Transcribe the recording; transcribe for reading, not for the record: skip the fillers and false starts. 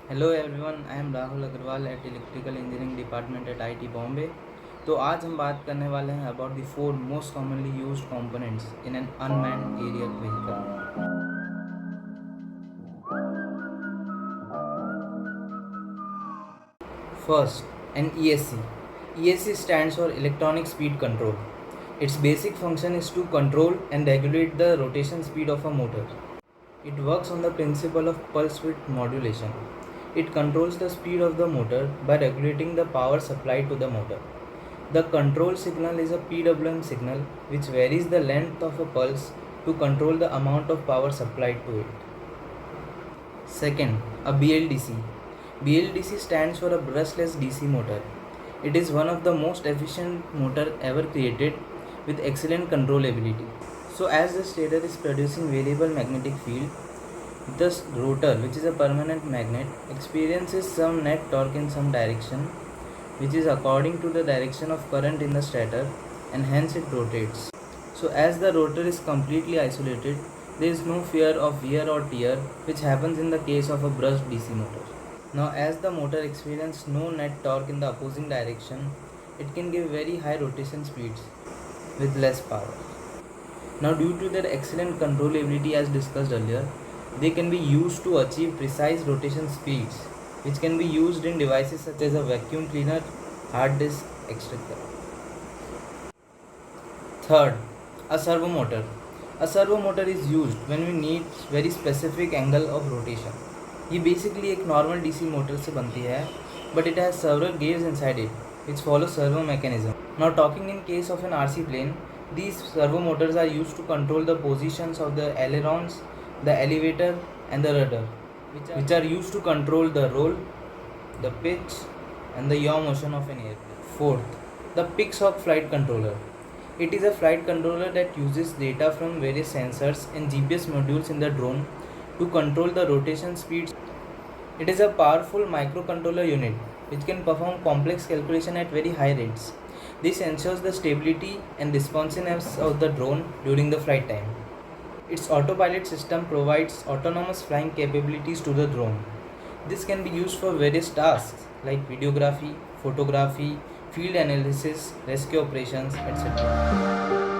Hello everyone, I am Rahul Agrawal at electrical engineering department at IIT Bombay. तो आज हम बात करने वाले हैं about the four most commonly used components in an unmanned aerial vehicle. First, an ESC. ESC stands for Electronic Speed Control. Its basic function is to control and regulate the rotation speed of a motor. It works on the principle of pulse width modulation. It controls the speed of the motor by regulating the power supplied to the motor. The control signal is a PWM signal which varies the length of a pulse to control the amount of power supplied to it. Second, a BLDC. BLDC stands for a brushless DC motor. It is one of the most efficient motor ever created with excellent controllability. So as the stator is producing variable magnetic field, the rotor, which is a permanent magnet, experiences some net torque in some direction, which is according to the direction of current in the stator, and hence it rotates. So as the rotor is completely isolated, there is no fear of wear or tear, which happens in the case of a brushed DC motor. Now as the motor experiences no net torque in the opposing direction, it can give very high rotation speeds with less power. Now due to their excellent controllability as discussed earlier, they can be used to achieve precise rotation speeds, which can be used in devices such as a vacuum cleaner, hard disk, etc. Third, a servo motor. A servo motor is used when we need very specific angle of rotation. ये basically एक normal DC motor से बनती है, but it has several gears inside it, which follow servo mechanism. Now talking in case of an RC plane, these servo motors are used to control the positions of the ailerons, the elevator and the rudder, which are used to control the roll, the pitch and the yaw motion of an airplane. Fourth, the Pixhawk flight controller. It is a flight controller that uses data from various sensors and GPS modules in the drone to control the rotation speeds. It is a powerful microcontroller unit which can perform complex calculation at very high rates. This ensures the stability and responsiveness of the drone during the flight time. Its autopilot system provides autonomous flying capabilities to the drone. This can be used for various tasks like videography, photography, field analysis, rescue operations, etc.